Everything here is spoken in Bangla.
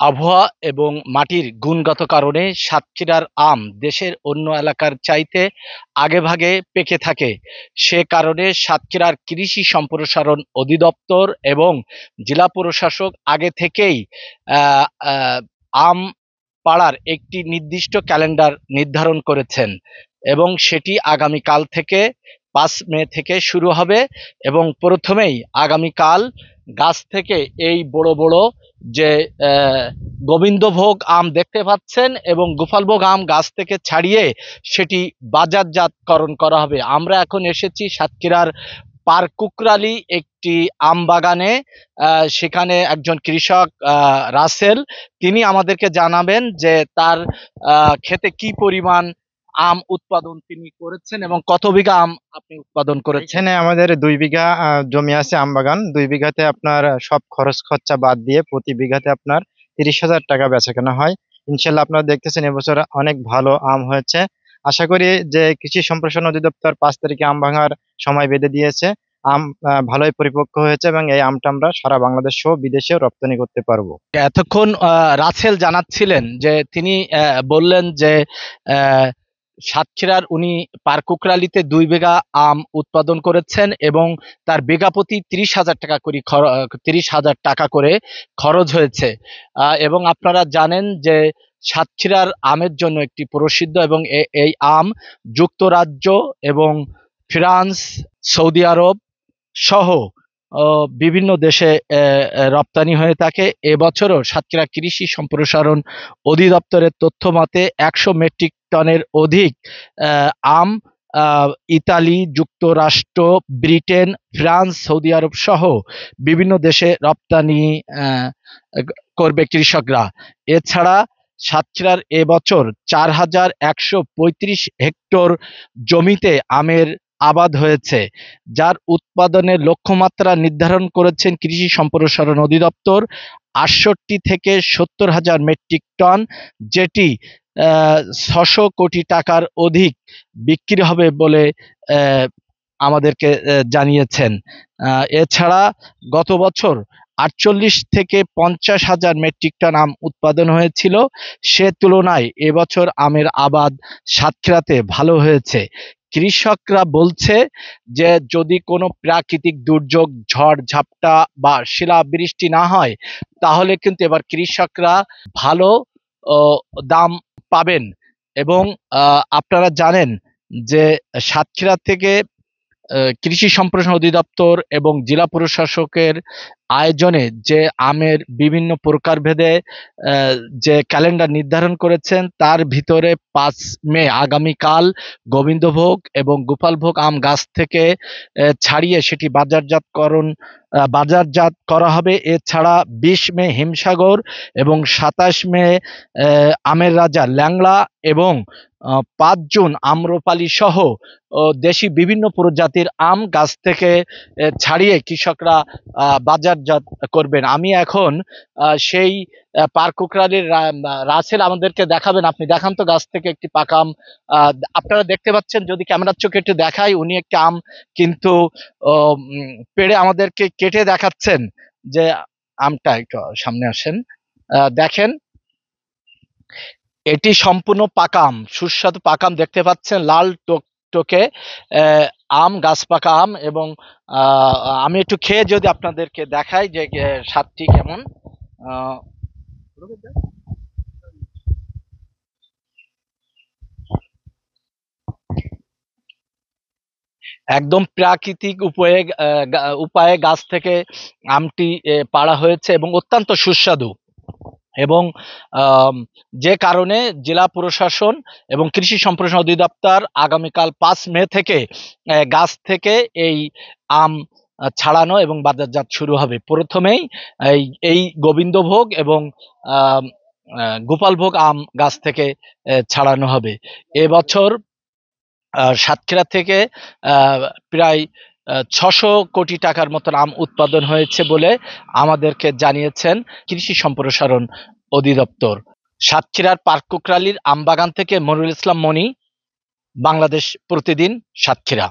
আবহাওয়া এবং মাটির গুণগত কারণে সাতক্ষীরার আম দেশের অন্য এলাকার চাইতে আগেভাগে পেকে থাকে। সে কারণে সাতক্ষীরার কৃষি সম্প্রসারণ অধিদপ্তর এবং জেলা প্রশাসক আগে থেকেই আহ, আহ, আম পাড়ার একটি নির্দিষ্ট ক্যালেন্ডার নির্ধারণ করেছেন এবং সেটি আগামীকাল থেকে 5 মে থেকে শুরু হবে। এবং প্রথমেই আগামীকাল গাছ থেকে এই বড় বড় যে গোবিন্দভোগ আম দেখতে পাচ্ছেন এবং গোপালভোগ আম গাছ থেকে ছাড়িয়ে সেটি বাজারজাতকরণ করা হবে। আমরা এখন এসেছি সাতক্ষীরার পারকুকরালি একটি আম বাগানে। সেখানে একজন কৃষক রাসেল, তিনি আমাদেরকে জানাবেন যে তার ক্ষেতে কি পরিমাণ আম উৎপাদন তিনি করেছেন এবং কত বিঘা আম আপনি উৎপাদন করেছেন। এখানে আমাদের 2 বিঘা জমি আছে আম বাগান। 2 বিঘাতে আপনার সব খরচ খরচা বাদ দিয়ে প্রতি বিঘাতে আপনার 30,000 টাকা বেচা কেনা হয়। ইনশাল্লাহ আপনারা দেখতেছেন এবছর অনেক ভালো আম হয়েছে। আশা করি যে কৃষি সম্প্রসারণ অধিদপ্তর 5 তারিখে আম ভাঙার সময় বেঁধে দিয়েছে। আম ভালোই পরিপক্ক হয়েছে এবং এই আমটা আমরা সারা বাংলাদেশ সহ বিদেশেও রপ্তানি করতে পারবো। এতক্ষণ রাসেল জানাচ্ছিলেন যে তিনি বললেন যে আহ, সাতক্ষীরার উনি পারকুকরালিতে 2 বিঘা আম উৎপাদন করেছেন এবং তার বিঘা প্রতি 30,000 টাকা করে 30,000 টাকা করে খরচ হয়েছে। এবং আপনারা জানেন যে সাতক্ষীরার আমের জন্য একটি প্রসিদ্ধ এবং এই আম যুক্তরাজ্য এবং ফ্রান্স, সৌদি আরব সহ বিভিন্ন দেশে রপ্তানি হয়ে থাকে। এবছরও সাতক্ষীরা কৃষি সম্প্রসারণ অধিদপ্তরের তথ্য মতে 100 মেট্রিক টনের অধিক আম ইতালি, যুক্তরাষ্ট্র, ব্রিটেন, ফ্রান্স, সৌদি আরব সহ বিভিন্ন দেশে রপ্তানি করবে কৃষকরা। এছাড়া সাতক্ষীরার এবছর 4,135 হেক্টর জমিতে আমের আবাদ হয়েছে, যার উৎপাদনের লক্ষ্যমাত্রা নির্ধারণ করেছেন কৃষি সম্প্রসারণ অধিদপ্তর 68 থেকে 70,000 মেট্রিক টন, যেটি 600 কোটি টাকার অধিক বিক্রি হবে বলে আমাদেরকে জানিয়েছেন। এছাড়া গত বছর 48 থেকে 50,000 মেট্রিক টন আম উৎপাদন হয়েছিল। সে তুলনায় এবছর আমের আবাদ সাতক্ষীরাতে ভালো হয়েছে। কৃষকরা বলছে যে যদি কোনো প্রাকৃতিক দুর্যোগ, ঝড় ঝাপটা বা শিলাবৃষ্টি না হয় তাহলে কিন্তু এবার কৃষকরা ভালো আহ, দাম পাবেন। এবং আপনারা জানেন যে সাতক্ষীরা থেকে কৃষি সম্প্রসারণ অধিদপ্তর এবং জেলা প্রশাসকের আয়োজনে যে আমের বিভিন্ন প্রকারভেদে যে ক্যালেন্ডার নির্ধারণ করেছেন তার ভিতরে 5 মে আগামীকাল গোবিন্দভোগ এবং গোপালভোগ আম গাছ থেকে ছাড়িয়ে সেটি বাজারজাত করা হবে। এছাড়া 20 মে হিমসাগর এবং 27 মে আমের রাজা ল্যাংড়া এবং 5 জুন আম্রপালি সহ দেশি বিভিন্ন প্রজাতির আম গাছ থেকে ছাড়িয়ে কৃষকরা বাজারজাত করবেন। আমি এখন সেই পারকুকরালির রাসেল আমাদেরকে দেখাবেন। আপনি দেখান তো গাছ থেকে একটি পাকা আম। আপনারা দেখতে পাচ্ছেন, যদি ক্যামেরার চোখে একটু দেখাই, উনি একটি আম কিন্তু পেড়ে আমাদেরকে কেটে দেখাচ্ছেন যে আমটা, একটু সামনে আসেন, দেখেন এটি সম্পূর্ণ পাকা আম, সুস্বাদু পাকা আম দেখতে পাচ্ছেন, লাল টকটকে আম, গাছ পাকা আম। এবং আমি একটু খেয়ে যদি আপনাদেরকে দেখাই যে স্বাদটি কেমন। আহ, একদম প্রাকৃতিক উপায়ে গাছ থেকে আমটি পাড়া হয়েছে এবং অত্যন্ত সুস্বাদু। এবং যে কারণে জেলা প্রশাসন এবং কৃষি সম্প্রসারণ অধিদপ্তর আগামীকাল 5 মে থেকে গাছ থেকে এই আম ছাড়ানো এবং বাজারজাত শুরু হবে। প্রথমেই এই গোবিন্দভোগ এবং গোপালভোগ আম গাছ থেকে ছাড়ানো হবে। এবছর সাতক্ষীরা থেকে প্রায় 600 কোটি টাকার মতন আম উৎপাদন হয়েছে বলে আমাদেরকে জানিয়েছেন কৃষি সম্প্রসারণ অধিদপ্তর। সাতক্ষীরার পার্ককুকরালির আমবাগান থেকে মনিরুল ইসলাম মনি, বাংলাদেশ প্রতিদিন, সাতক্ষীরা।